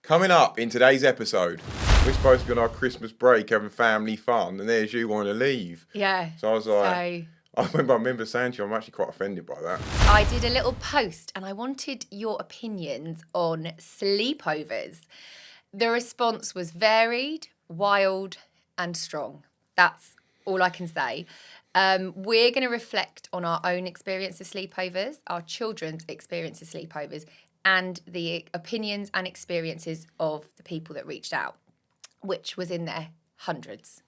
Coming up in today's episode, we're supposed to be on our Christmas break having family fun, and there's you wanting to leave. Yeah. So I was like, I remember saying to you, I'm actually quite offended by that. I did a little post and I wanted your opinions on sleepovers. The response was varied, wild, and strong. That's all I can say. We're going to reflect on our own experience of sleepovers, our children's experience of sleepovers, and the opinions and experiences of the people that reached out, which was in their hundreds.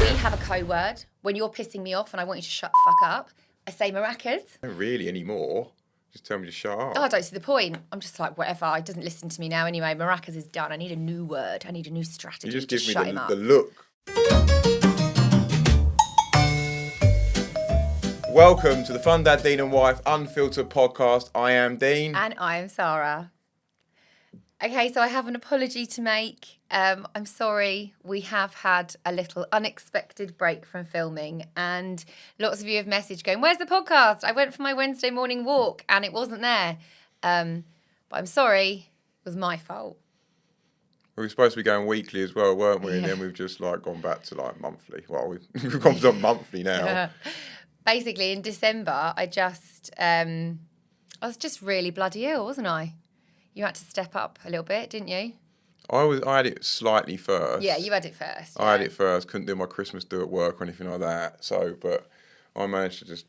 We have a code word. When you're pissing me off and I want you to shut the fuck up, I say maracas. Not really anymore. Just tell me to shut up. Oh, I don't see the point. I'm just like, whatever. He doesn't listen to me now anyway. Maracas is done. I need a new word. I need a new strategy. You just to give shut me him up. the look. Welcome to the Fun Dad, Dean and Wife Unfiltered podcast. I am Dean. And I am Sara. Okay, so I have an apology to make. I'm sorry. We have had a little unexpected break from filming, and lots of you have messaged going, "Where's the podcast? I went for my Wednesday morning walk and it wasn't there." But I'm sorry. It was my fault. We were supposed to be going weekly as well, weren't we? And then we've just gone back to monthly. Well, we've gone to monthly now. Yeah. Basically, in December, I was just really bloody ill, wasn't I? You had to step up a little bit, didn't you? I had it slightly first. Yeah, you had it first. I had it first. Couldn't do my Christmas do at work or anything like that. So, but I managed to just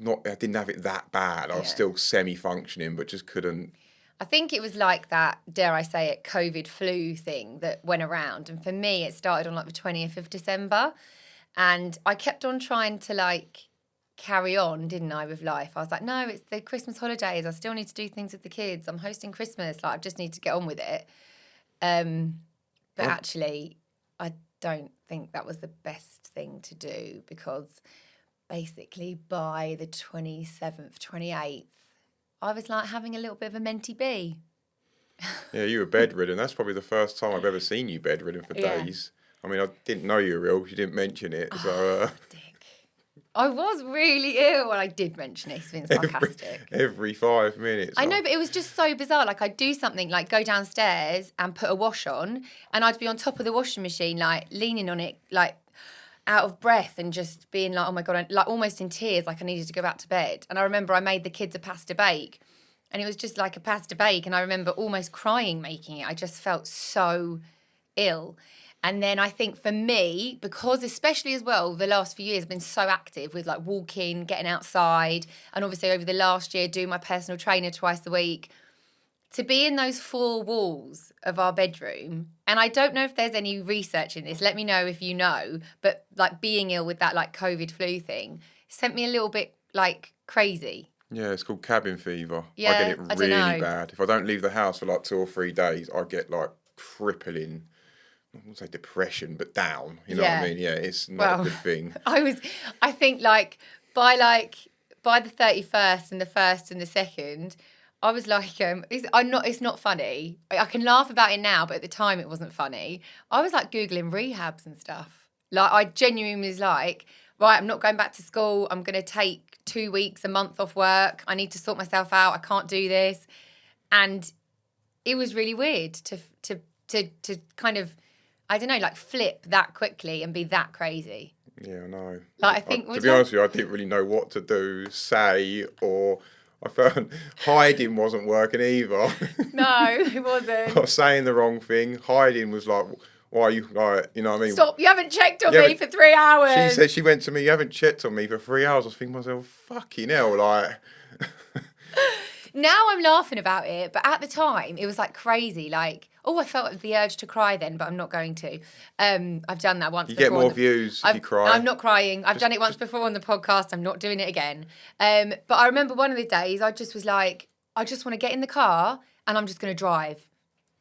I didn't have it that bad. I was still semi-functioning, but just couldn't. I think it was like that, dare I say it, COVID flu thing that went around. And for me, it started on the 20th of December. And I kept on trying to carry on, didn't I, with life? I was like, no, it's the Christmas holidays. I still need to do things with the kids. I'm hosting Christmas. I just need to get on with it. But actually, I don't think that was the best thing to do, because basically by the 27th, 28th, I was having a little bit of a menti bee. Yeah, you were bedridden. That's probably the first time I've ever seen you bedridden for days. I mean, I didn't know you were ill because you didn't mention it. So, Dick. I was really ill. Well, I did mention it. It's been sarcastic. Every 5 minutes. I know, but it was just so bizarre. I'd do something, go downstairs and put a wash on, and I'd be on top of the washing machine, leaning on it, out of breath, and just being oh my God, almost in tears, I needed to go back to bed. And I remember I made the kids a pasta bake, and it was just a pasta bake, and I remember almost crying making it. I just felt so ill. And then I think for me, because especially as well, the last few years I've been so active with walking, getting outside, and obviously over the last year doing my personal trainer twice a week, to be in those four walls of our bedroom. And I don't know if there's any research in this, let me know if you know, but being ill with that COVID flu thing sent me a little bit crazy. Yeah, it's called cabin fever. Yeah, I get it really bad. If I don't leave the house for 2 or 3 days, I get crippling, I wouldn't say depression, but down. You know what I mean? Yeah, it's not a good thing. I think by the 31st and the 1st and the 2nd, I was it's not funny. I can laugh about it now, but at the time it wasn't funny. I was Googling rehabs and stuff. I genuinely was right, I'm not going back to school. I'm going to take 2 weeks, a month off work. I need to sort myself out. I can't do this. And it was really weird to kind of, I don't know, flip that quickly and be that crazy. Yeah, I know. I think to be honest with you, I didn't really know what to do, say, or I found hiding wasn't working either. No, it wasn't. I was saying the wrong thing. Hiding was why are you you know what I mean? Stop! You haven't checked on me for 3 hours. She went to me, you haven't checked on me for 3 hours. I was thinking to myself, fucking hell, Now I'm laughing about it, but at the time it was crazy. I felt the urge to cry then, but I'm not going to. I've done that once before. You get more views if you cry. I'm not crying. I've done it once before on the podcast. I'm not doing it again. But I remember one of the days I just was I just want to get in the car and I'm just going to drive.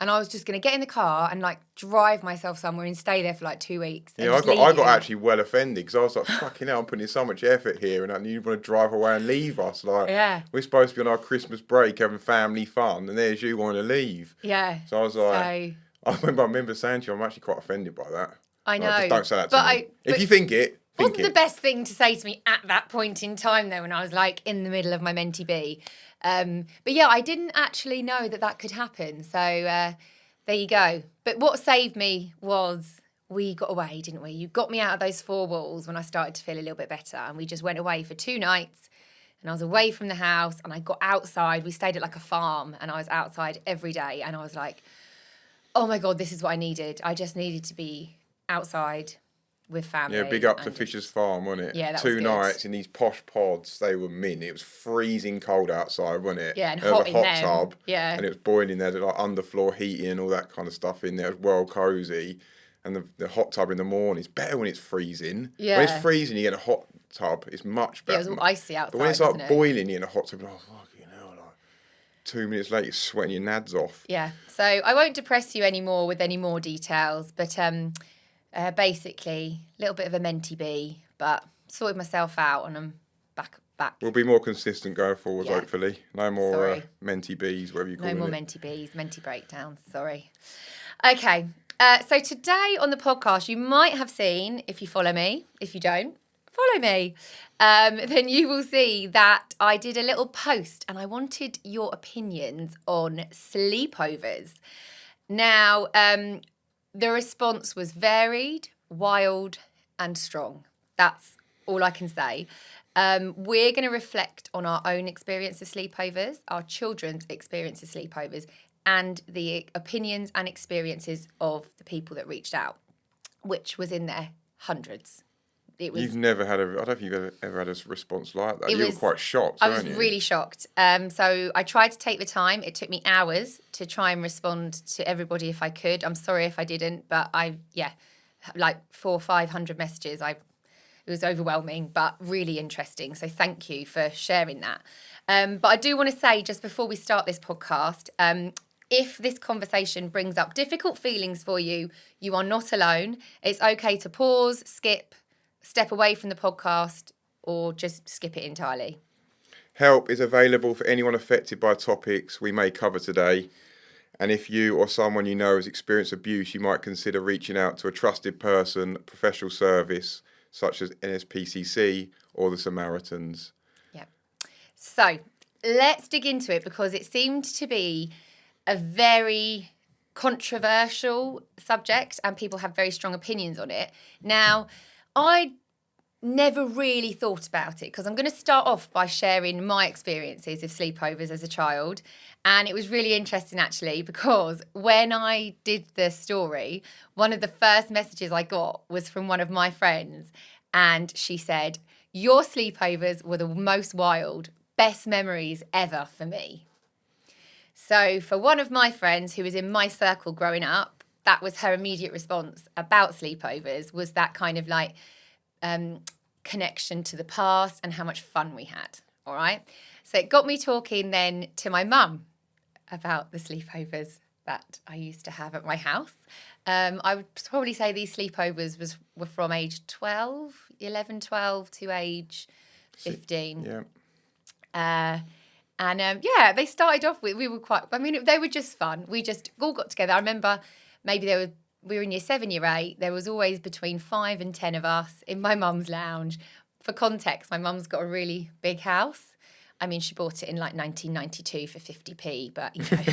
And I was just going to get in the car and drive myself somewhere and stay there for 2 weeks. Yeah, I got actually well offended because I was fucking hell, I'm putting in so much effort here and you want to drive away and leave us. Yeah. We're supposed to be on our Christmas break having family fun, and there's you wanting to leave. Yeah. So I was I remember saying to you, I'm actually quite offended by that. I know. Just don't say that to me. If you think it, wasn't the best thing to say to me at that point in time, though, when I was in the middle of my menti bee. But yeah, I didn't actually know that could happen. So there you go. But what saved me was we got away, didn't we? You got me out of those 4 walls when I started to feel a little bit better. And we just went away for 2 nights. And I was away from the house and I got outside. We stayed at like a farm and I was outside every day. And I was like, oh my God, this is what I needed. I just needed to be outside with family. Yeah, big up to Fisher's Farm, wasn't it? Yeah, that 2 was good. nights in these posh pods. They were mint. It was freezing cold outside, wasn't it? Yeah, and there hot was in a there. hot tub. Yeah. And it was boiling there, like underfloor heating and all that kind of stuff in there. It was well cosy. And the hot tub in the morning is better when it's freezing. Yeah. When it's freezing, you get a hot tub. It's much better. Yeah, it was all icy outside. But when it's like boiling, you're in a hot tub, oh, fucking hell, like 2 minutes later, you're sweating your nads off. Yeah. So I won't depress you anymore with any more details, but basically, a little bit of a menti bee, but sorted myself out and I'm back. We'll be more consistent going forward, hopefully. No more menti bees, whatever you call it. No more menti bees, menti breakdowns, sorry. Okay. So today on the podcast, you might have seen, if you follow me, if you don't, follow me, then you will see that I did a little post and I wanted your opinions on sleepovers. Now, the response was varied, wild and strong. That's all I can say. We're going to reflect on our own experience of sleepovers, our children's experience of sleepovers, and the opinions and experiences of the people that reached out, which was in their hundreds. You've never had I don't think you've ever had a response like that. You were quite shocked, weren't you? I was really shocked. So I tried to take the time. It took me hours to try and respond to everybody if I could. I'm sorry if I didn't, but like 400 or 500 messages. It was overwhelming, but really interesting. So thank you for sharing that. But I do want to say, just before we start this podcast, if this conversation brings up difficult feelings for you, you are not alone. It's okay to pause, skip, step away from the podcast, or just skip it entirely. Help is available for anyone affected by topics we may cover today. And if you or someone you know has experienced abuse, you might consider reaching out to a trusted person, professional service, such as NSPCC or the Samaritans. Yeah. So let's dig into it, because it seemed to be a very controversial subject and people have very strong opinions on it. Now, I never really thought about it, because I'm going to start off by sharing my experiences of sleepovers as a child. And it was really interesting, actually, because when I did the story, one of the first messages I got was from one of my friends. And she said, "Your sleepovers were the most wild, best memories ever for me." So for one of my friends who was in my circle growing up, that was her immediate response about sleepovers, was that kind of like connection to the past and how much fun we had. All right. So it got me talking then to my mum about the sleepovers that I used to have at my house. I would probably say these sleepovers were from age 11, 12 to age 15. Yeah. They started off with, they were just fun. We just all got together. I remember maybe we were in year 7, year 8. There was always between 5 and 10 of us in my mum's lounge. For context, my mum's got a really big house. I mean, she bought it in like 1992 for 50p, but you know.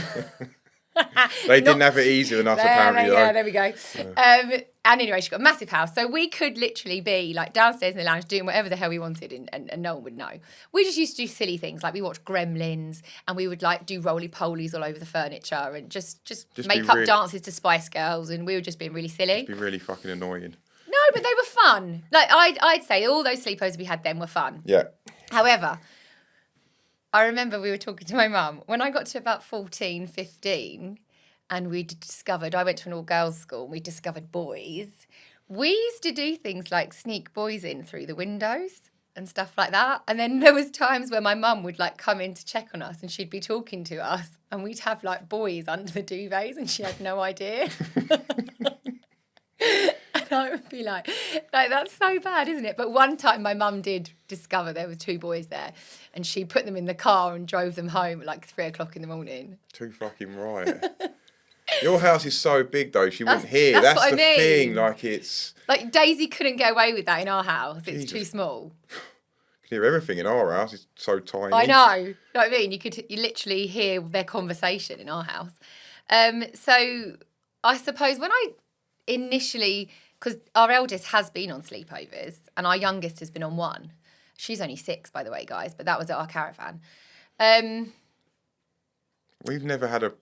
They didn't have it easier than us, apparently. Yeah, there we go. And anyway, she got a massive house. So we could literally be like downstairs in the lounge doing whatever the hell we wanted and no one would know. We just used to do silly things. Like we watched Gremlins and we would like do roly-polies all over the furniture and just make up dances to Spice Girls, and we were just being really silly. Just be really fucking annoying. No, but they were fun. Like I'd say all those sleepovers we had then were fun. Yeah. However, I remember we were talking to my mum when I got to about 14, 15, and we discovered, I went to an all-girls school, and we discovered boys. We used to do things like sneak boys in through the windows and stuff like that. And then there was times where my mum would like come in to check on us and she'd be talking to us and we'd have like boys under the duvets and she had no idea. And I would be like, that's so bad, isn't it? But one time my mum did discover there were 2 boys there and she put them in the car and drove them home at like 3 o'clock in the morning. Too fucking right. Your house is so big though, she wouldn't hear. That's the thing. Like it's like Daisy couldn't get away with that in our house. It's too small. You can hear everything in our house. It's so tiny. I know. You know what I mean? You literally hear their conversation in our house. So I suppose when I initially, because our eldest has been on sleepovers and our youngest has been on one. She's only 6, by the way, guys, but that was at our caravan. We've never had a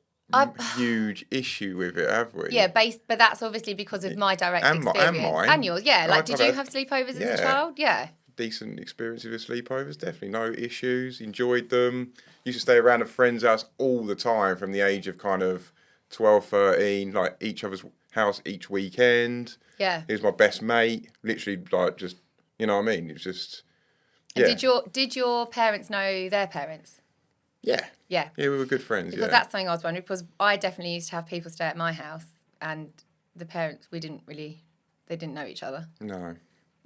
huge issue with it, have we? Yeah, but that's obviously because of my direct experience. And mine. And yours, yeah. Like, I've did you have sleepovers as a child? Yeah. Decent experiences with sleepovers, definitely. No issues, enjoyed them. Used to stay around a friend's house all the time from the age of kind of 12, 13, like each other's house each weekend. Yeah. He was my best mate, literally like just, you know what I mean? It was just, yeah. And did your parents know their parents? Yeah. Yeah. Yeah, we were good friends, because that's something I was wondering, because I definitely used to have people stay at my house and the parents, they didn't know each other. No.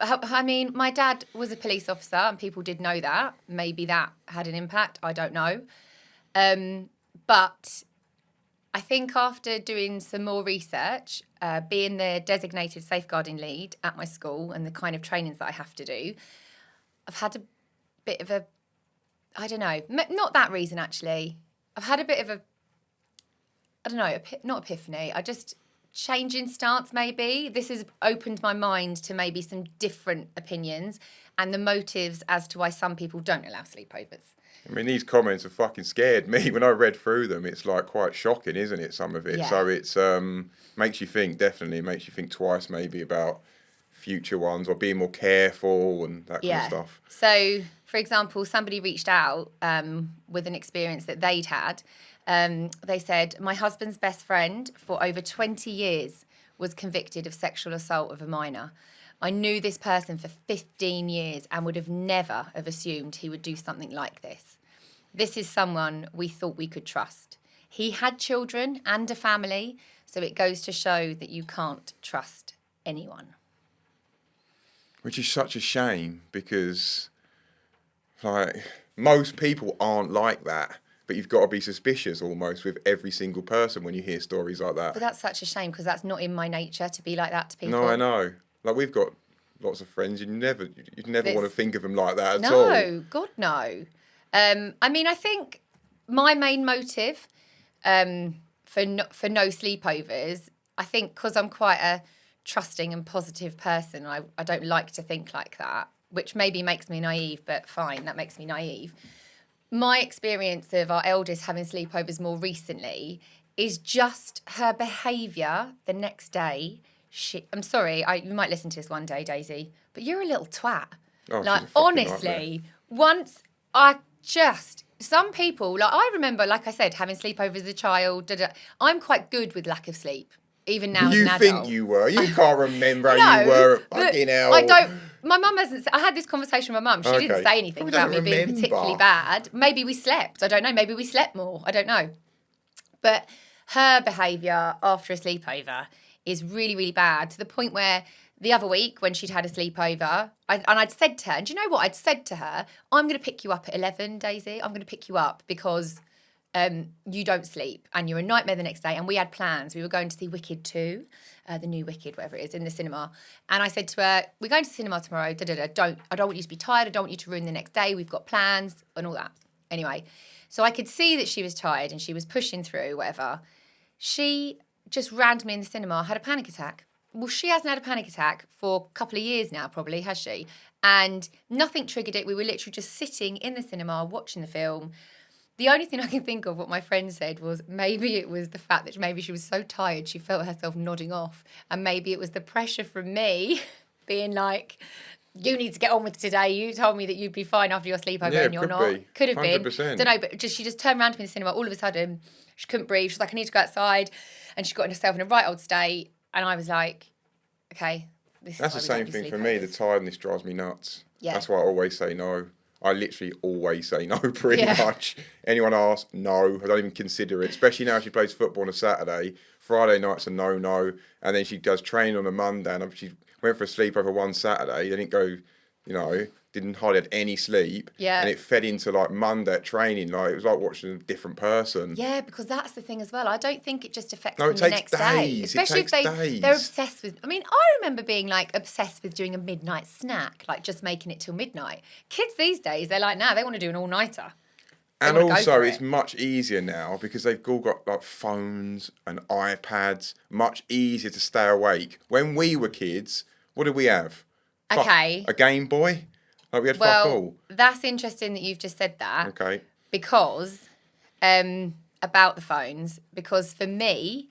I mean, my dad was a police officer and people did know that. Maybe that had an impact. I don't know. But I think after doing some more research, being the designated safeguarding lead at my school and the kind of trainings that I have to do, I've had a bit of a, I don't know, not that reason actually. I've had a bit of a, I don't know, not epiphany. I just changing stance maybe. This has opened my mind to maybe some different opinions and the motives as to why some people don't allow sleepovers. I mean, these comments have fucking scared me. When I read through them, it's like quite shocking, isn't it, some of it? Yeah. So it's makes you think, definitely makes you think twice maybe about future ones or being more careful and that kind of stuff. So, for example, somebody reached out with an experience that they'd had. They said, my husband's best friend for over 20 years was convicted of sexual assault of a minor. I knew this person for 15 years and would have never have assumed he would do something like this. This is someone we thought we could trust. He had children and a family, so it goes to show that you can't trust anyone. Which is such a shame because, like, most people aren't like that. But you've got to be suspicious almost with every single person when you hear stories like that. But that's such a shame because that's not in my nature to be like that to people. No, I know. Like, we've got lots of friends. You'd never want to think of them like that at all. No, God, no. I mean, I think my main motive for no sleepovers, I think because I'm quite a trusting and positive person, I don't like to think like that, which maybe makes me naive, but fine, that makes me naive. My experience of our eldest having sleepovers more recently is just her behaviour the next day. I'm sorry, you might listen to this one day, Daisy, but you're a little twat. Oh, like, honestly, some people, like I remember, like I said, having sleepovers as a child. I'm quite good with lack of sleep, even now as an adult. You think you were? You can't remember how you were. Fucking hell. I don't. My mum hasn't. I had this conversation with my mum. She didn't say anything about me being particularly bad. Maybe we slept. I don't know. Maybe we slept more. I don't know. But her behaviour after a sleepover is really, really bad, to the point where the other week when she'd had a sleepover, I'd said to her, and do you know what? I'd said to her, I'm going to pick you up at 11, Daisy. I'm going to pick you up because you don't sleep and you're a nightmare the next day. And we had plans. We were going to see Wicked 2, the new Wicked, whatever it is, in the cinema. And I said to her, we're going to the cinema tomorrow. I don't want you to be tired. I don't want you to ruin the next day. We've got plans and all that. Anyway, so I could see that she was tired and she was pushing through, whatever. She just randomly in the cinema had a panic attack. Well, she hasn't had a panic attack for a couple of years now, probably, has she? And nothing triggered it. We were literally just sitting in the cinema watching the film. The only thing I can think of what my friend said was maybe it was the fact that maybe she was so tired she felt herself nodding off. And maybe it was the pressure from me being like, you need to get on with today. You told me that you'd be fine after your sleepover and you're not. Could have 100%. been. Don't know, but she just turned around to me in the cinema. All of a sudden, she couldn't breathe. She's like, I need to go outside. And she got herself in a right old state. And I was like, okay, that's the same thing for me. The tiredness drives me nuts. Yeah. That's why I always say no. I literally always say no, pretty much. Anyone asks, no. I don't even consider it. Especially now she plays football on a Saturday. Friday night's a no-no. And then she does training on a Monday. And she went for a sleepover one Saturday. Didn't go, didn't hardly have any sleep. Yeah. And it fed into like Monday at training. Like it was like watching a different person. Yeah, because that's the thing as well. I don't think it just affects No, them it the takes next day. days. Especially It takes days. they're obsessed with. I mean, I remember being like obsessed with doing a midnight snack, like just making it till midnight. Kids these days, they're like, nah, they want to do an all-nighter. And want to go also, for it's it. much easier now because they've all got like phones and iPads. Much easier to stay awake. When we were kids, what did we have? Okay. A Game Boy? Like we had fuck Well, all. that's interesting that you've just said that. Okay. Because, about the phones, because for me,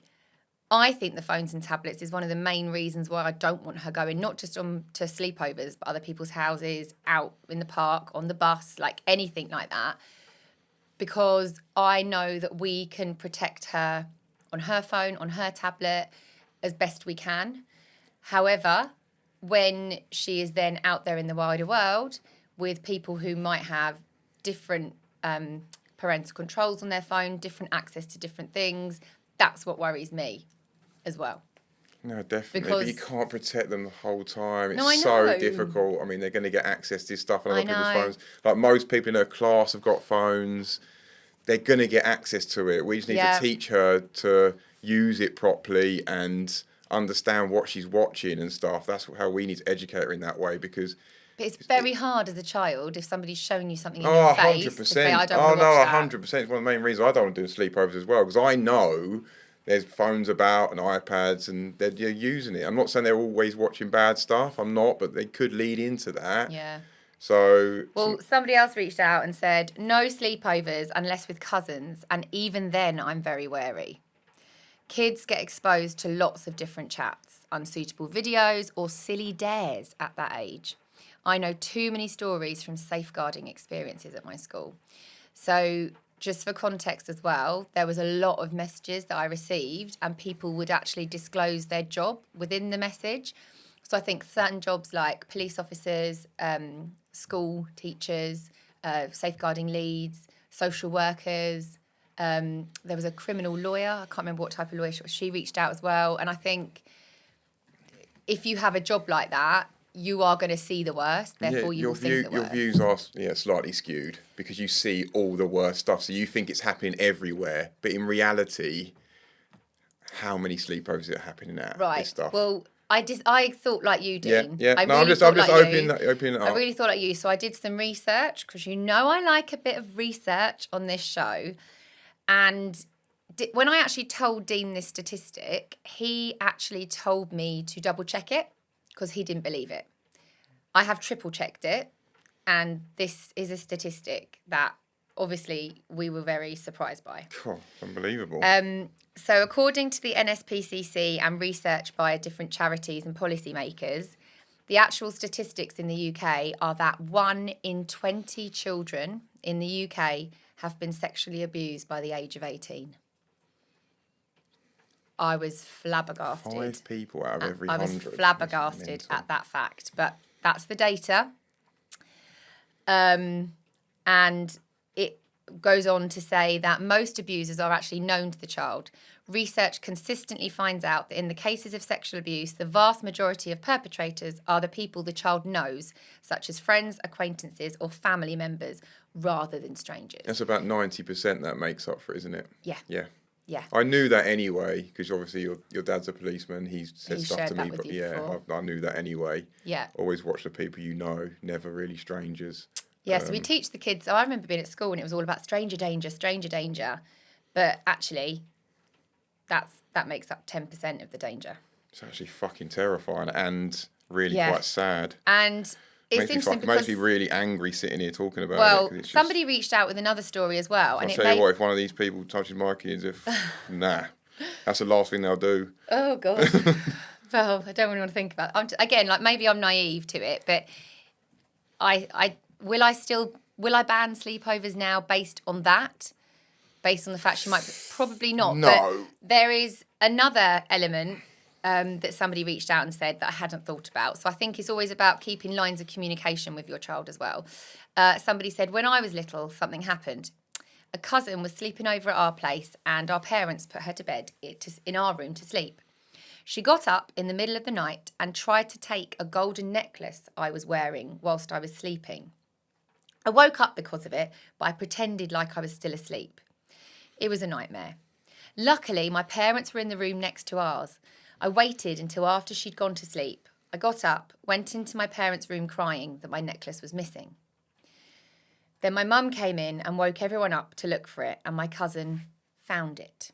I think the phones and tablets is one of the main reasons why I don't want her going, not just on to sleepovers, but other people's houses, out in the park, on the bus, like anything like that. Because I know that we can protect her on her phone, on her tablet, as best we can. However, when she is then out there in the wider world with people who might have different parental controls on their phone, different access to different things, that's what worries me as well. No, definitely. Because- But you can't protect them the whole time. It's No, I so know. difficult. I mean, they're going to get access to this stuff on I other people's know. phones. Like most people in her class have got phones. They're going to get access to it. We just need Yeah. to teach her to use it properly and understand what she's watching and stuff. That's how we need to educate her in that way because... But it's very hard as a child if somebody's showing you something in Oh, your face 100%. to say, I don't Oh, want to no, watch that. 100%. It's one of the main reasons I don't want to do sleepovers as well because I know there's phones about and iPads and they're using it. I'm not saying they're always watching bad stuff. I'm not, but they could lead into that. Yeah. So... Well, somebody else reached out and said, no sleepovers unless with cousins, and even then I'm very wary. Kids get exposed to lots of different chats, unsuitable videos, or silly dares at that age. I know too many stories from safeguarding experiences at my school. So just for context as well, there was a lot of messages that I received and people would actually disclose their job within the message. So I think certain jobs like police officers, school teachers, safeguarding leads, social workers. There was a criminal lawyer. I can't remember what type of lawyer she reached out as well. And I think if you have a job like that, you are going to see the worst. Therefore, you will think the worst. Your views are slightly skewed because you see all the worst stuff. So you think it's happening everywhere. But in reality, how many sleepovers are happening at this stuff? Well, I thought like you, Dean. Yeah. I'm just opening it up. I really thought like you. So I did some research because you know I like a bit of research on this show. And when I actually told Dean this statistic, he actually told me to double check it because he didn't believe it. I have triple checked it. And this is a statistic that obviously we were very surprised by. Oh, unbelievable. So according to the NSPCC and research by different charities and policymakers, the actual statistics in the UK are that 1 in 20 children in the UK have been sexually abused by the age of 18. I was flabbergasted. 5 people out of every 100. I was flabbergasted at that fact, but that's the data. And it goes on to say that most abusers are actually known to the child. Research consistently finds out that in the cases of sexual abuse, the vast majority of perpetrators are the people the child knows, such as friends, acquaintances, or family members, rather than strangers. That's about 90% that makes up for it, isn't it? Yeah. Yeah. Yeah. I knew that anyway, because obviously your dad's a policeman. He's said He stuff shared to that me, with but you yeah, before. I knew that anyway. Yeah. Always watch the people you know, never really strangers. Yeah, so we teach the kids. So I remember being at school and it was all about stranger danger, stranger danger. But actually, that makes up 10% of the danger. It's actually fucking terrifying and really Yeah. quite sad. And it's interesting because... makes me really angry sitting here talking about it. Well, 'Cause it's somebody just, reached out with another story as well. I'll tell you what, if one of these people touches my kids, nah, that's the last thing they'll do. Oh, God. Well, I don't really want to think about it. Again, like maybe I'm naive to it, but will I ban sleepovers now based on that? Based on the fact she might, probably not. No. But there is another element that somebody reached out and said that I hadn't thought about. So I think it's always about keeping lines of communication with your child as well. Somebody said, when I was little, something happened. A cousin was sleeping over at our place and our parents put her to bed in our room to sleep. She got up in the middle of the night and tried to take a golden necklace I was wearing whilst I was sleeping. I woke up because of it, but I pretended like I was still asleep. It was a nightmare. Luckily, my parents were in the room next to ours. I waited until after she'd gone to sleep. I got up, went into my parents' room crying that my necklace was missing. Then my mum came in and woke everyone up to look for it, and my cousin found it.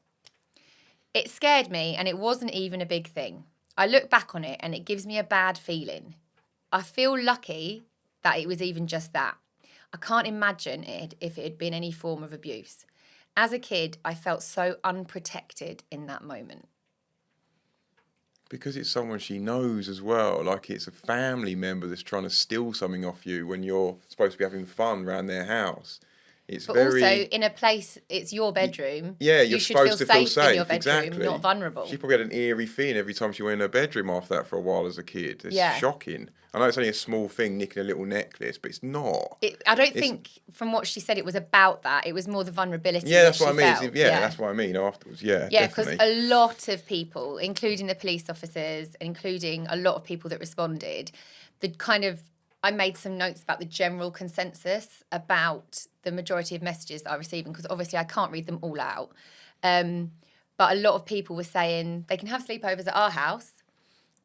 It scared me, and it wasn't even a big thing. I look back on it and it gives me a bad feeling. I feel lucky that it was even just that. I can't imagine it if it had been any form of abuse. As a kid, I felt so unprotected in that moment. Because it's someone she knows as well. Like, it's a family member that's trying to steal something off you when you're supposed to be having fun around their house. It's But very... also, in a place, it's your bedroom. Yeah, you you're should supposed to feel safe in your bedroom, exactly. not vulnerable. She probably had an eerie feeling every time she went in her bedroom after that for a while as a kid. It's shocking. I know it's only a small thing, nicking a little necklace, but it's not. I don't think, from what she said, it was about that. It was more the vulnerability. Yeah, that's what I mean. Felt. That's what I mean afterwards. Yeah, yeah, because definitely. a lot of people, including the police officers, including a lot of people that responded, I made some notes about the general consensus about the majority of messages that I received, because obviously I can't read them all out. But a lot of people were saying they can have sleepovers at our house,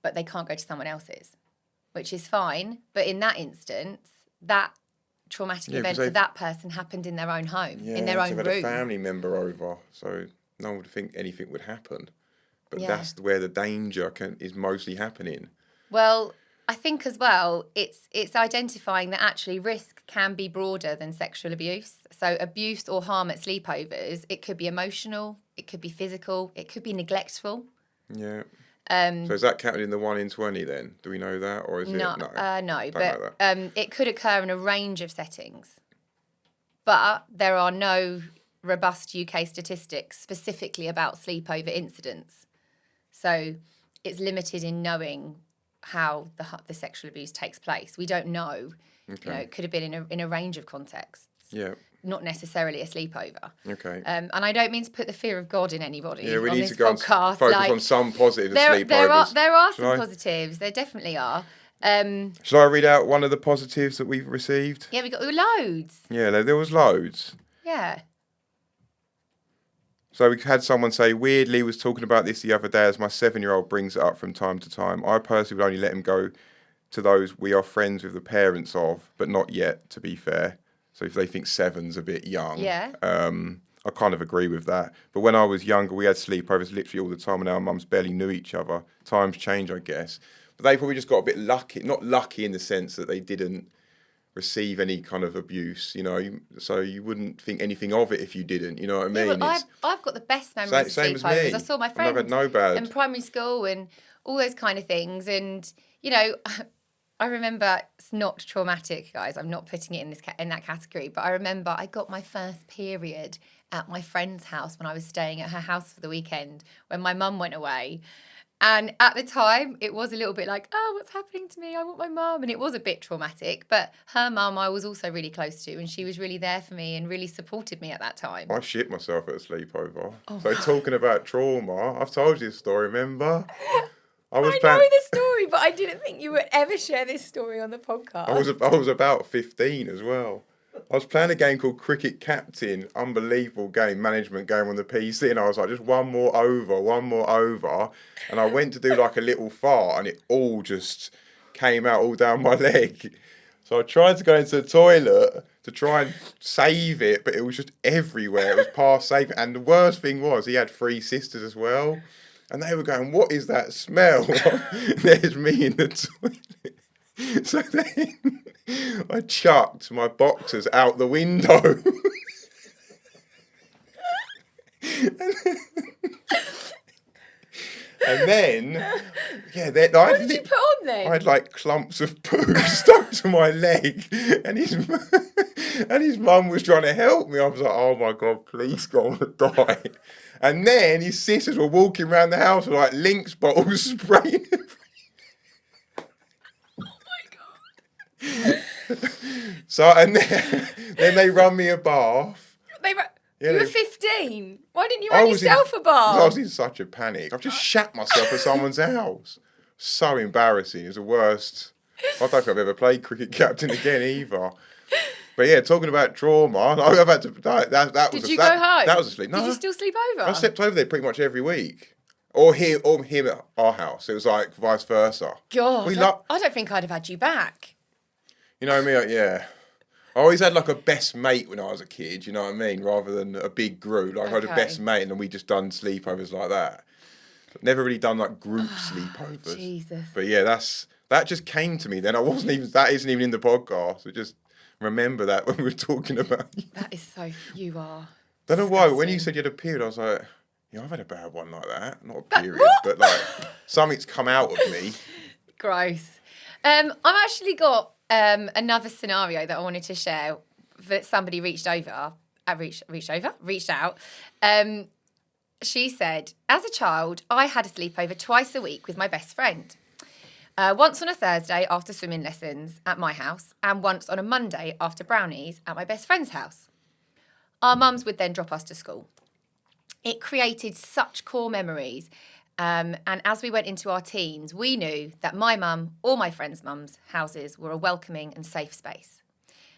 but they can't go to someone else's, which is fine. But in that instance, that traumatic event for that person happened in their own home, in their own room. Had a family member over, so no one would think anything would happen. But that's where the danger is mostly happening. Well, I think as well, it's identifying that actually risk can be broader than sexual abuse. So abuse or harm at sleepovers, it could be emotional, it could be physical, it could be neglectful. Yeah. So is that counted in the 1 in 20 then? Do we know that, or is it no? No, but it could occur in a range of settings. But there are no robust UK statistics specifically about sleepover incidents. So it's limited in knowing how the sexual abuse takes place. We don't know. Okay. It could have been in a range of contexts. Yeah. Not necessarily a sleepover. Okay. And I don't mean to put the fear of God in anybody. Yeah, we on need this to go podcast. And focus on some positives of sleepovers. There are some positives. There definitely are. Shall I read out one of the positives that we've received? Yeah, we got loads. Yeah, there was loads. Yeah. So we had someone say, weirdly, was talking about this the other day as my 7-year-old brings it up from time to time. I personally would only let him go to those we are friends with the parents of, but not yet, to be fair. So if they think 7's a bit young. Yeah. I kind of agree with that. But when I was younger, we had sleepovers literally all the time, and our mums barely knew each other. Times change, I guess. But they probably just got a bit lucky. Not lucky in the sense that they didn't receive any kind of abuse, so you wouldn't think anything of it if you didn't, you know what I mean? Yeah, I've got the best memories of sleepovers. I saw my friend in primary school and all those kind of things, and I remember, it's not traumatic, guys, I'm not putting it in that category, but I remember I got my first period at my friend's house when I was staying at her house for the weekend when my mum went away. And at the time, it was a little bit like, oh, what's happening to me? I want my mum. And it was a bit traumatic. But her mum I was also really close to, and she was really there for me and really supported me at that time. I shit myself at a sleepover. Oh. So talking about trauma, I've told you this story, remember? I know this story, but I didn't think you would ever share this story on the podcast. I was about 15 as well. I was playing a game called Cricket Captain, unbelievable game, management game on the PC, and I was like, just one more over, and I went to do like a little fart, and it all just came out all down my leg. So I tried to go into the toilet to try and save it, but it was just everywhere. It was past safe, and the worst thing was he had 3 sisters as well, and they were going, what is that smell? There's me in the toilet. So then I chucked my boxers out the window. And then, what did you put on then? I had like clumps of poo stuck to my leg, and his mum was trying to help me. I was like, oh my God, please go on to die. And then his sisters were walking around the house with like Lynx bottles spraying. So, and then they run me a bath. You were 15. Why didn't you run yourself a bath? I was in such a panic. I've just shat myself at someone's house. So embarrassing. It's the worst. I don't think I've ever played Cricket Captain again either. But yeah, talking about trauma, I've had to. Did you go home? That was a sleep. No, did you still sleep over? I slept over there pretty much every week. Or him at our house. It was like vice versa. God, I don't think I'd have had you back. You know me, yeah. I always had like a best mate when I was a kid, you know what I mean? Rather than a big group. Like I had a best mate and then we just done sleepovers like that. Never really done like group sleepovers. Jesus. But yeah, that just came to me then. That isn't even in the podcast. So just remember that when we were talking about you. That is so, you are. Don't know why, but when you said you had a period, I was like, yeah, I've had a bad one like that. Not a period, but like something's come out of me. Gross. I've actually got another scenario that I wanted to share that somebody reached out. She said, as a child, I had a sleepover twice a week with my best friend. Once on a Thursday after swimming lessons at my house, and once on a Monday after brownies at my best friend's house. Our mums would then drop us to school. It created such core memories. And as we went into our teens, we knew that my mum or my friends' mums' houses were a welcoming and safe space.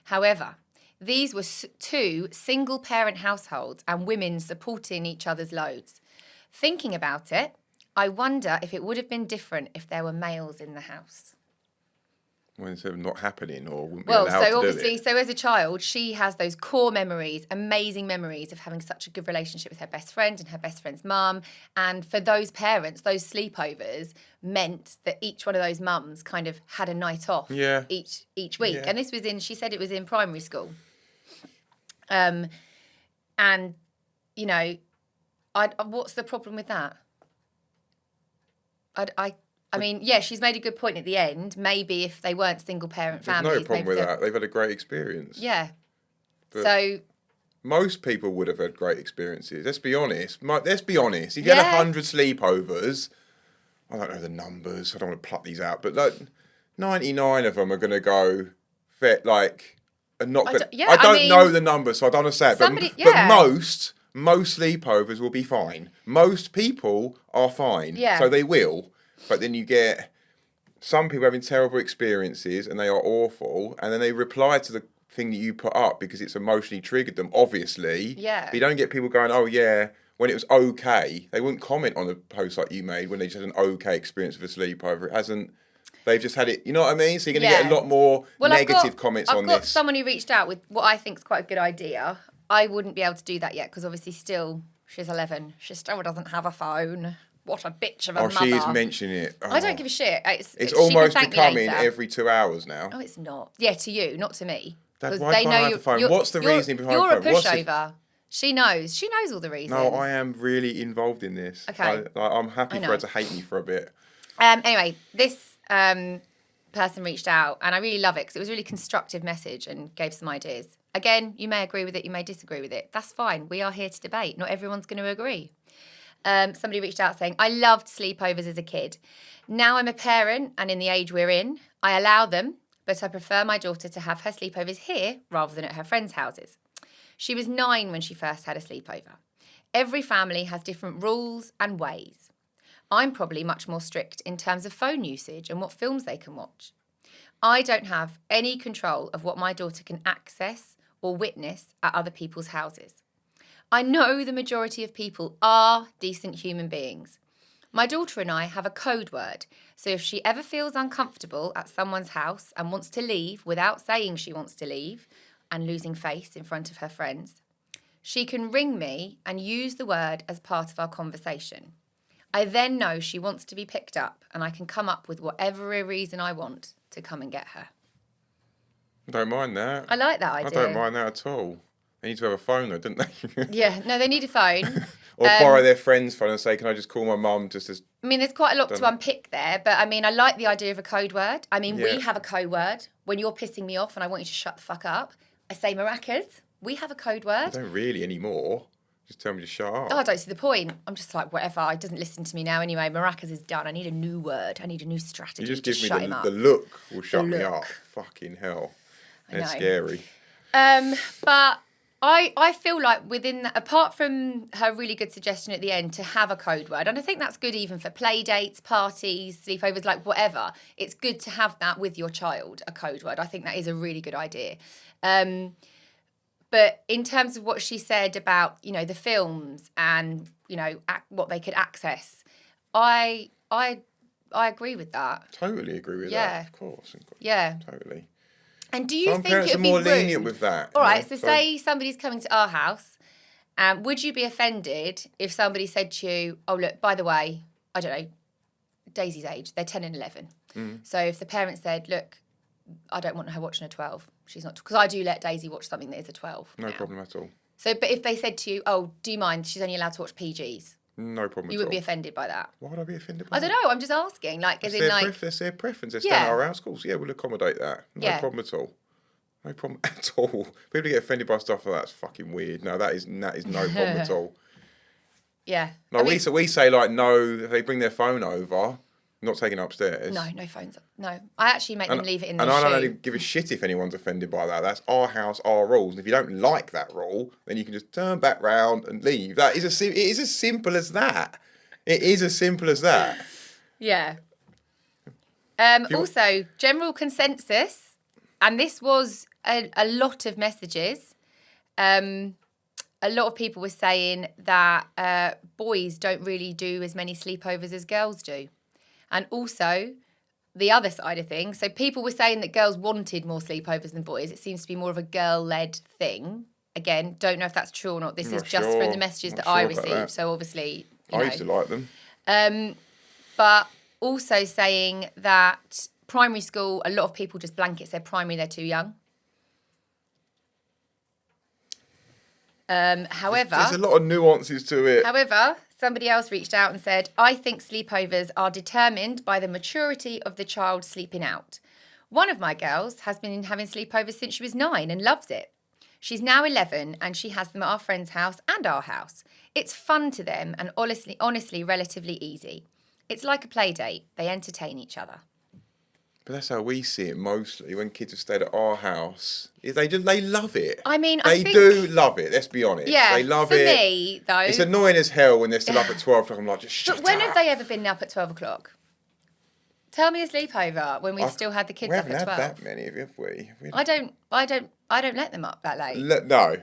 However, these were two single-parent households and women supporting each other's loads. Thinking about it, I wonder if it would have been different if there were males in the house. When it's not happening or wouldn't be allowed to do it. So obviously, so as a child, she has those core memories, amazing memories of having such a good relationship with her best friend and her best friend's mum. And for those parents, those sleepovers meant that each one of those mums kind of had a night off each week. Yeah. And this was she said it was in primary school. And, you know, what's the problem with that? I mean, yeah, she's made a good point at the end. Maybe if they weren't single-parent families... There's no problem with that. They've had a great experience. Yeah. But so... most people would have had great experiences. Let's be honest. If you had 100 sleepovers... I don't know the numbers. I don't want to pluck these out. But like 99 of them are going to go... I don't know the numbers, so I don't want to say it. But most sleepovers will be fine. Most people are fine. Yeah. So they will. But then you get some people having terrible experiences and they are awful, and then they reply to the thing that you put up because it's emotionally triggered them, obviously. Yeah. But you don't get people going, oh yeah, when it was okay. They wouldn't comment on the post like you made when they just had an okay experience with a sleepover. It hasn't. They've just had it, you know what I mean? So you're going to get a lot more negative comments on this. I've got someone who reached out with what I think is quite a good idea. I wouldn't be able to do that yet because obviously she's 11. She still doesn't have a phone. What a bitch of a mother. Oh, she is mentioning it. Oh. I don't give a shit. It's almost becoming every 2 hours now. Oh, it's not. Yeah, to you, not to me. Dad, why can't I have the phone? What's the reasoning behind the phone? You're a pushover. She knows. She knows all the reasons. No, I am really involved in this. Okay. I'm happy for her to hate me for a bit. Anyway, this person reached out, and I really love it because it was a really constructive message and gave some ideas. Again, you may agree with it, you may disagree with it. That's fine. We are here to debate. Not everyone's going to agree. Somebody reached out saying, I loved sleepovers as a kid. Now I'm a parent and in the age we're in, I allow them, but I prefer my daughter to have her sleepovers here rather than at her friends' houses. She was 9 when she first had a sleepover. Every family has different rules and ways. I'm probably much more strict in terms of phone usage and what films they can watch. I don't have any control of what my daughter can access or witness at other people's houses. I know the majority of people are decent human beings. My daughter and I have a code word, so if she ever feels uncomfortable at someone's house and wants to leave without saying she wants to leave and losing face in front of her friends, she can ring me and use the word as part of our conversation. I then know she wants to be picked up and I can come up with whatever reason I want to come and get her. I don't mind that. I like that idea. I don't mind that at all. They need to have a phone though, don't they? Yeah, no, they need a phone. Or borrow their friend's phone and say, can I just call my mum just as... I mean, there's quite a lot to unpick there, but I mean, I like the idea of a code word. I mean, we have a code word. When you're pissing me off and I want you to shut the fuck up, I say maracas. We have a code word. I don't really anymore. Just tell me to shut up. Oh, I don't see the point. I'm just like, whatever. He doesn't listen to me now anyway. Maracas is done. I need a new word. I need a new strategy. You just give me the look will shut me up. Fucking hell. It's scary. But... I feel like within that, apart from her really good suggestion at the end to have a code word, and I think that's good even for play dates, parties, sleepovers, like whatever, it's good to have that with your child, a code word. I think that is a really good idea. But in terms of what she said about, you know, the films and, you know, what they could access, I agree with that. Totally agree with that, of course. Yeah. Totally. And do you Some think parents it are would be more rude? lenient with that. All right, so say somebody's coming to our house, would you be offended if somebody said to you, oh, look, by the way, I don't know, Daisy's age, they're 10 and 11. So if the parent said, look, I don't want her watching a 12. She's not, because I do let Daisy watch something that is a 12. No now. problem at all. So, but if they said to you, oh, do you mind? She's only allowed to watch PGs. No problem You at all. would be offended by that. Why would I be offended by I don't know. I'm just asking. Like, as That's in, their like, that's their preference. They're Yeah. staying at our house. Of course, yeah, we'll accommodate that. No Yeah. problem at all. No problem at all. People get offended by stuff like that's fucking weird. No, that is no problem at all. yeah. No, I mean, we say like no. If they bring their phone over, not taking it upstairs. no phones. No, I actually make them leave it in the And I shoe. don't really give a shit if anyone's offended by that. That's our house, our rules. And if you don't like that rule, then you can just turn back round and leave. That is it is as simple as that. It is as simple as that. Yeah. Also, general consensus, and this was a lot of messages. A lot of people were saying that boys don't really do as many sleepovers as girls do. And also, the other side of things, so people were saying that girls wanted more sleepovers than boys. It seems to be more of a girl-led thing. Again, don't know if that's true or not. This is just from the messages that I received. So obviously, I used to like them. But also saying that primary school, a lot of people just blanket said primary, they're too young. However, there's a lot of nuances to it. However, somebody else reached out and said, I think sleepovers are determined by the maturity of the child sleeping out. One of my girls has been having sleepovers since she was 9 and loves it. She's now 11 and she has them at our friend's house and our house. It's fun to them and honestly relatively easy. It's like a play date. They entertain each other. But that's how we see it mostly when kids have stayed at our house. They love it. I mean, they I think, do love it. Let's be honest. Yeah, they love for it. me though, It's annoying as hell when they're still up at 12 o'clock. I'm like, just shut But when up. have they ever been up at 12 o'clock? Tell me a sleepover when we've still had the kids up at 12. We haven't had that many, have we? I don't let them up that late. No,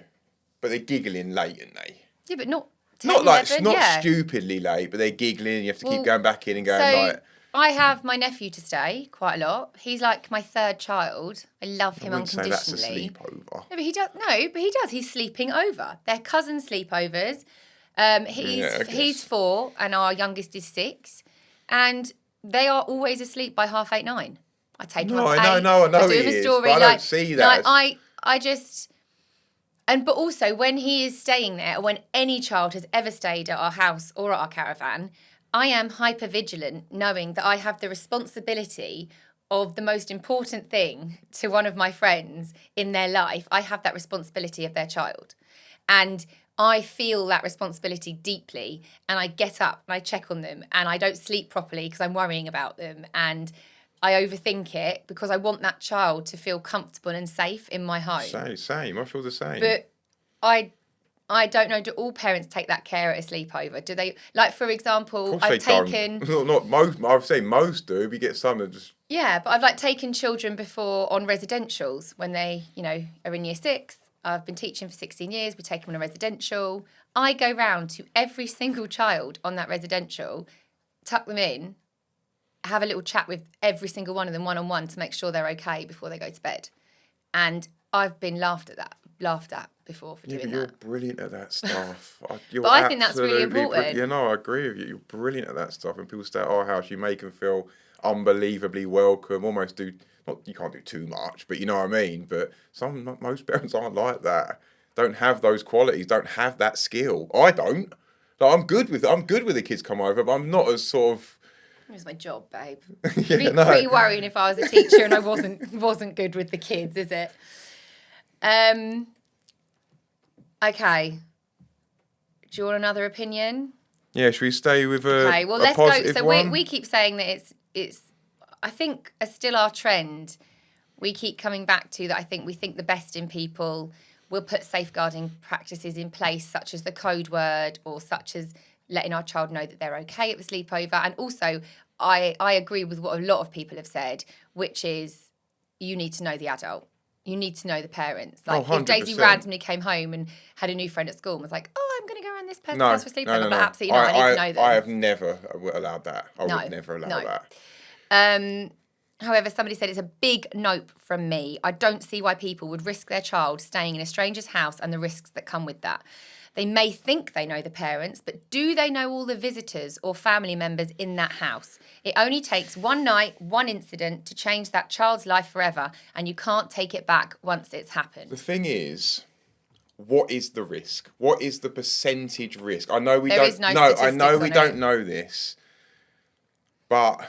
but they're giggling late, aren't they? Yeah, but not 10, Not like 11, not yeah. stupidly late, but they're giggling. And you have to keep Well, going back in and going So like. I have my nephew to stay quite a lot. He's like my third child. I love him I wouldn't say unconditionally. that's a sleepover. No, but he does. No, but he does. He's sleeping over. They're cousin sleepovers. He's 4 and our youngest is 6, and they are always asleep by 8:30, 9. I take him up at 8. No, I know I do he him a is, story. but I don't see that. Like, I just. But also when he is staying there, or when any child has ever stayed at our house or at our caravan, I am hyper vigilant, knowing that I have the responsibility of the most important thing to one of my friends in their life. I have that responsibility of their child. And I feel that responsibility deeply. And I get up and I check on them. And I don't sleep properly because I'm worrying about them. And I overthink it because I want that child to feel comfortable and safe in my home. Same. I feel the same. But I don't know, do all parents take that care at a sleepover? Do they, like, for example, I've taken... Not most, I've seen most do, but you get some that just... Yeah, but I've, like, taken children before on residentials when they, are in year 6. I've been teaching for 16 years. We take them on a residential. I go round to every single child on that residential, tuck them in, have a little chat with every single one of them one-on-one to make sure they're okay before they go to bed. And I've been laughed at before for doing that. You're brilliant at that stuff. But I think that's really important. I agree with you. You're brilliant at that stuff. When people stay at our house, you make them feel unbelievably welcome. Almost you can't do too much, but you know what I mean. But most parents aren't like that. Don't have those qualities. Don't have that skill. I don't. Like, I'm good with the kids come over, but I'm not as sort of. It was my job, babe. Yeah, pretty worrying if I was a teacher and I wasn't good with the kids, is it? Okay. Do you want another opinion? Yeah, should we stay with a Okay, well, let's go. So we keep saying that it's I think still our trend. We keep coming back to that. I think we think the best in people. We'll put safeguarding practices in place, such as the code word or such as letting our child know that they're okay at the sleepover. And also, I agree with what a lot of people have said, which is you need to know the adult. You need to know the parents. Like, if Daisy randomly came home and had a new friend at school and was like, oh, I'm going to go around this person's house for sleepover, but absolutely not. I need to know them. I have never allowed that. I would never allow that. However, somebody said it's a big nope from me. I don't see why people would risk their child staying in a stranger's house and the risks that come with that. They may think they know the parents, but do they know all the visitors or family members in that house? It only takes one night, one incident to change that child's life forever, and you can't take it back once it's happened. The thing is, what is the risk? What is the percentage risk? I know we There don't is no know. I statistics know we on don't it. know this, but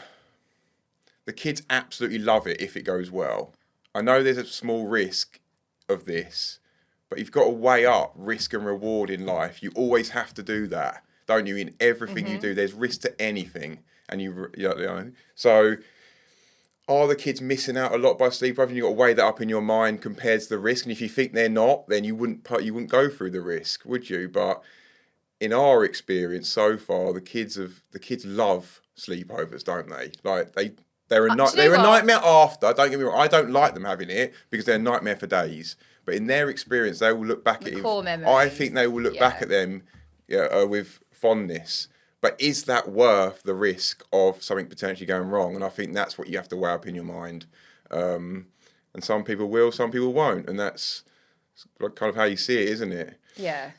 the kids absolutely love it if it goes well. I know there's a small risk of this, but you've got to weigh up risk and reward in life. You always have to do that, don't you? In everything you do, there's risk to anything, and you know. So, are the kids missing out a lot by sleepovers? You've got to weigh that up in your mind compared to the risk. And if you think they're not, then you wouldn't go through the risk, would you? But in our experience so far, the kids love sleepovers, don't they? Like they're a nightmare after. Don't get me wrong. I don't like them having it because they're a nightmare for days. But in their experience, they will look back at it. Core memories. I think they will look back at them with fondness. But is that worth the risk of something potentially going wrong? And I think that's what you have to weigh up in your mind. And some people will, some people won't. And that's kind of how you see it, isn't it? Yeah.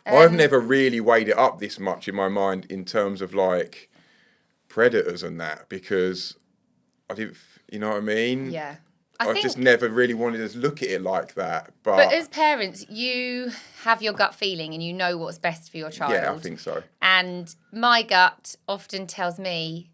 I've never really weighed it up this much in my mind in terms of like predators and that, because I didn't, you know what I mean? Yeah. I just never really wanted to look at it like that. But as parents, you have your gut feeling and you know what's best for your child. Yeah, I think so. And my gut often tells me,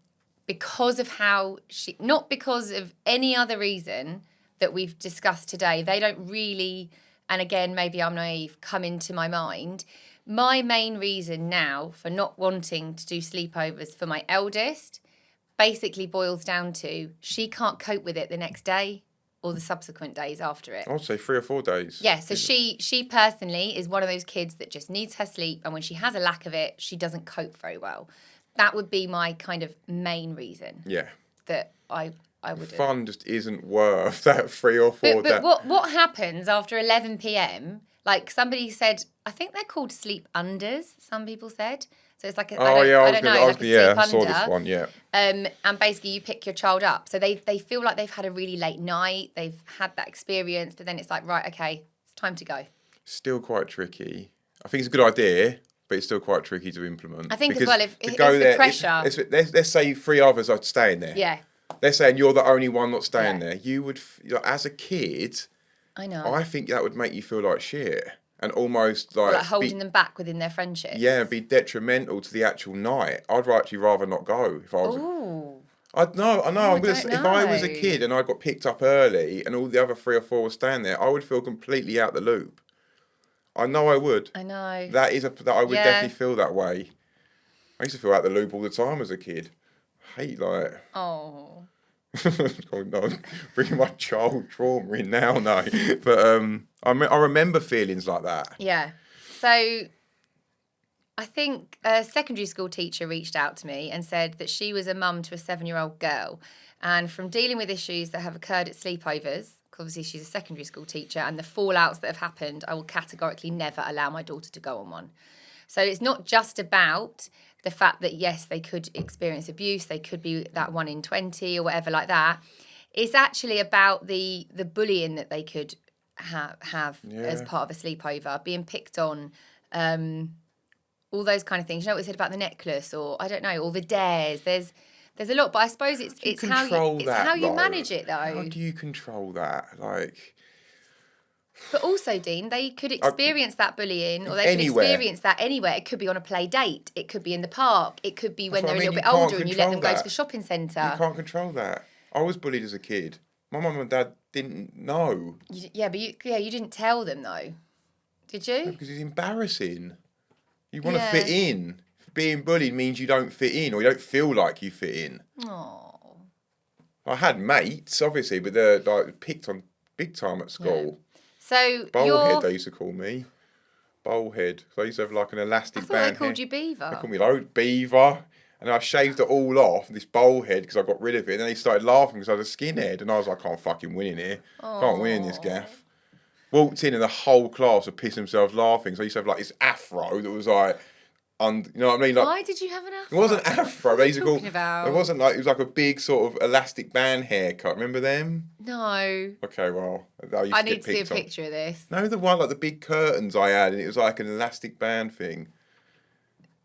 because of how not because of any other reason that we've discussed today, they don't really, and again, maybe I'm naive, come into my mind. My main reason now for not wanting to do sleepovers for my eldest basically boils down to she can't cope with it the next day or the subsequent days after it. I'd say 3 or 4 days. Yeah, so she personally is one of those kids that just needs her sleep, and when she has a lack of it, she doesn't cope very well. That would be my kind of main reason. Yeah. That I would. Fun just isn't worth that 3 or 4 days. But what happens after 11 p.m? Like somebody said, I think they're called sleep unders. Some people said. So it's like I saw this one, yeah. And basically you pick your child up. So they feel like they've had a really late night, they've had that experience, but then it's like, right, okay, it's time to go. Still quite tricky. I think it's a good idea, but it's still quite tricky to implement. I think as well, if it's go the there, pressure. Let's say 3 others are staying there. Yeah. They're saying you're the only one not staying there. You would, as a kid, I know. I think that would make you feel like shit. And almost like holding them back within their friendship. Yeah, and be detrimental to the actual night. I'd actually rather not go if I was. Ooh. I know. If I was a know. kid and I got picked up early and all the other 3 or 4 were staying there, I would feel completely out the loop. I know I would. I know. That I would definitely feel that way. I used to feel out the loop all the time as a kid. I hate like. Oh. God, no, bringing my child trauma in now, no. But I remember feelings like that. Yeah. So I think a secondary school teacher reached out to me and said that she was a mum to a 7-year-old girl. And from dealing with issues that have occurred at sleepovers, obviously she's a secondary school teacher, and the fallouts that have happened, I will categorically never allow my daughter to go on one. So it's not just about the fact that, yes, they could experience abuse, they could be that 1 in 20 or whatever like that. It's actually about the bullying that they could have as part of a sleepover, being picked on, all those kind of things. You know what we said about the necklace, or I don't know, or the dares. There's a lot, but I suppose it's how you manage it, though. How do you control that? Like, but also, Dean, they could experience that bullying, or they could experience that anywhere. It could be on a play date. It could be in the park. It could be when they're a little bit older and you let them go to the shopping centre. You can't control that. I was bullied as a kid. My mum and dad didn't know. You didn't tell them, though. Did you? No, because it's embarrassing. You want to fit in. Being bullied means you don't fit in, or you don't feel like you fit in. Oh. I had mates, obviously, but they're like picked on big time at school. Yeah. So Bowlhead, they used to call me. Bowlhead. So I used to have like an elastic band. I thought they called you Beaver. They called me load Beaver. And I shaved it all off, this bowl head, because I got rid of it. And then they started laughing because I was a skinhead. And I was like, I can't fucking win in here. Can't win in this gaff. Walked in and the whole class would piss themselves laughing. So I used to have like this afro that was like you know what I mean? Like, why did you have an afro? it wasn't afro. What are you talking about? It wasn't like, it was like a big sort of elastic band haircut. Remember them? No. Okay, well, I used I to need get to see a picked on. picture of this. No, the one like the big curtains I had, and it was like an elastic band thing.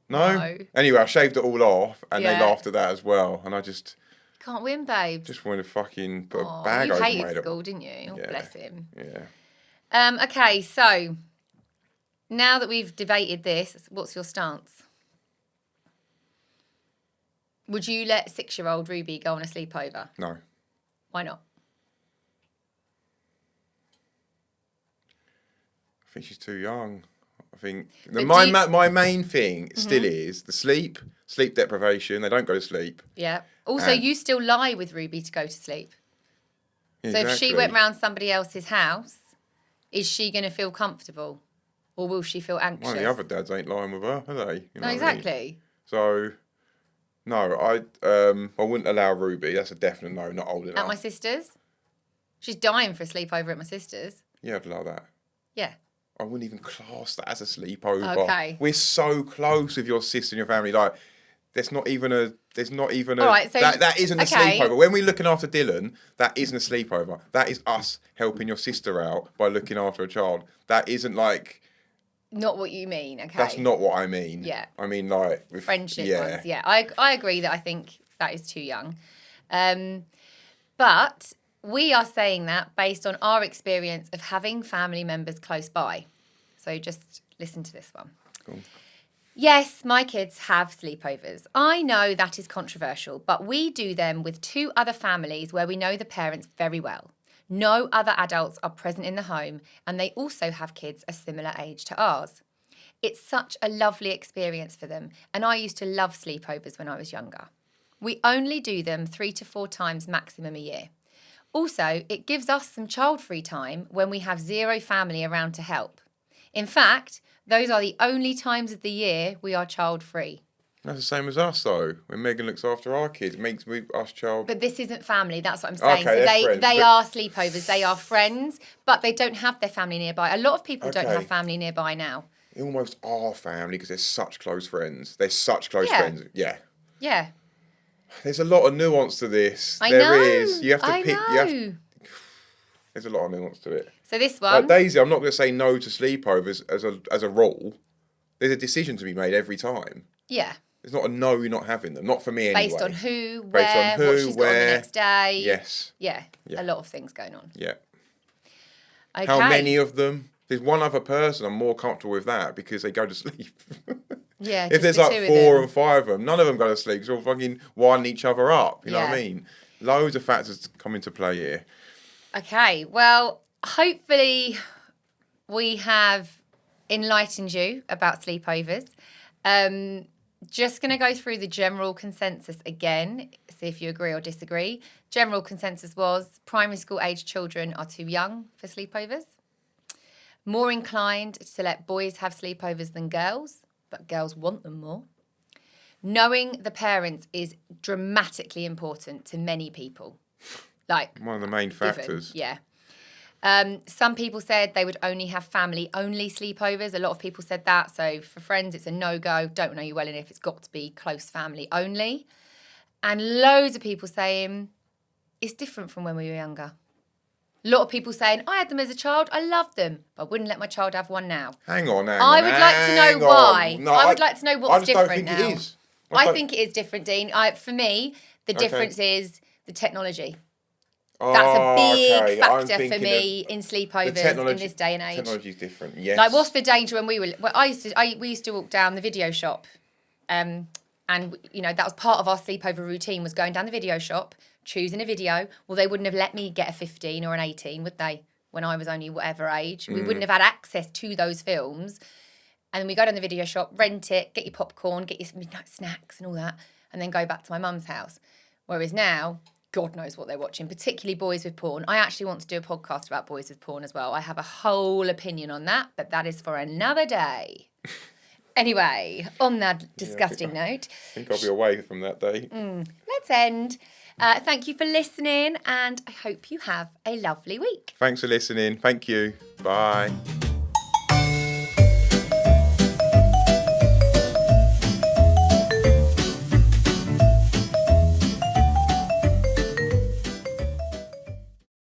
No. Anyway, I shaved it all off, and they laughed at that as well. And I just can't win, babes. Just wanted to fucking put a bag over my head. You hated school, didn't you? Oh, bless him. Yeah. Okay, so now that we've debated this, what's your stance? Would you let 6-year-old Ruby go on a sleepover? No. Why not? I think she's too young. I think my main thing still is the sleep deprivation. They don't go to sleep. Yeah. Also, you still lie with Ruby to go to sleep. Yeah, so if she went round somebody else's house, is she going to feel comfortable, or will she feel anxious? One of the other dads ain't lying with her, are they? You know no, exactly. I mean? So, no, I wouldn't allow Ruby. That's a definite no. Not old enough. At my sister's, she's dying for a sleepover at my sister's. Yeah, I'd allow that. Yeah. I wouldn't even class that as a sleepover. Okay. We're so close with your sister and your family. Like, there's not even a. All right, so that isn't a sleepover. When we're looking after Dylan, that isn't a sleepover. That is us helping your sister out by looking after a child. That isn't like. Not what you mean, okay. That's not what I mean. Yeah. I mean, like. Friendship ones, yeah. I agree that I think that is too young. But we are saying that based on our experience of having family members close by. So just listen to this one. Cool. Yes, my kids have sleepovers. I know that is controversial, but we do them with 2 other families where we know the parents very well. No other adults are present in the home, and they also have kids a similar age to ours. It's such a lovely experience for them, and I used to love sleepovers when I was younger. We only do them 3 to 4 times maximum a year. Also, it gives us some child-free time when we have 0 family around to help. In fact, those are the only times of the year we are child-free. That's the same as us, though. When Megan looks after our kids, it makes us child. But this isn't family. That's what I'm saying. Okay, so they are sleepovers. They are friends, but they don't have their family nearby. A lot of people don't have family nearby now. They almost are family because they're such close friends. They're such close friends. Yeah. Yeah. There's a lot of nuance to this. There is. You have to pick. There's a lot of nuance to it. So this one, Daisy, I'm not going to say no to sleepovers as a rule. There's a decision to be made every time. Yeah. It's not a no, you're not having them. Not for me anyway. Based on who, where, what she's got on the next day. Yes. Yeah. A lot of things going on. Yeah. Okay. How many of them? There's one other person I'm more comfortable with that because they go to sleep. Yeah. If there's like 4 and 5 of them, none of them go to sleep. So we're fucking winding each other up. You know what I mean? Loads of factors come into play here. Okay. Well, hopefully we have enlightened you about sleepovers. Just going to go through the general consensus again, see if you agree or disagree. General consensus was primary school age children are too young for sleepovers. More inclined to let boys have sleepovers than girls, but girls want them more. Knowing the parents is dramatically important to many people. Like one of the main factors. Yeah. Some people said they would only have family-only sleepovers. A lot of people said that. So for friends, it's a no-go. Don't know you well enough. It's got to be close family only. And loads of people saying it's different from when we were younger. A lot of people saying, I had them as a child. I loved them. But I wouldn't let my child have one now. Hang on. I would like to know why. No, I would like to know what's different now. I don't think it is. I think it is different, Dean. For me, the difference is the technology. That's a big factor for me in sleepovers in this day and age. Technology's different, yes. Like, what's the danger when we were? Well, we used to walk down the video shop, and you know that was part of our sleepover routine was going down the video shop, choosing a video. Well, they wouldn't have let me get a 15 or an 18, would they? When I was only whatever age, we wouldn't have had access to those films. And then we go down the video shop, rent it, get your popcorn, get your midnight snacks and all that, and then go back to my mum's house. Whereas now, God knows what they're watching, particularly boys with porn. I actually want to do a podcast about boys with porn as well. I have a whole opinion on that, but that is for another day. Anyway, on that disgusting note. I think I'll be away from that day. Let's end. Thank you for listening, and I hope you have a lovely week. Thanks for listening. Thank you. Bye.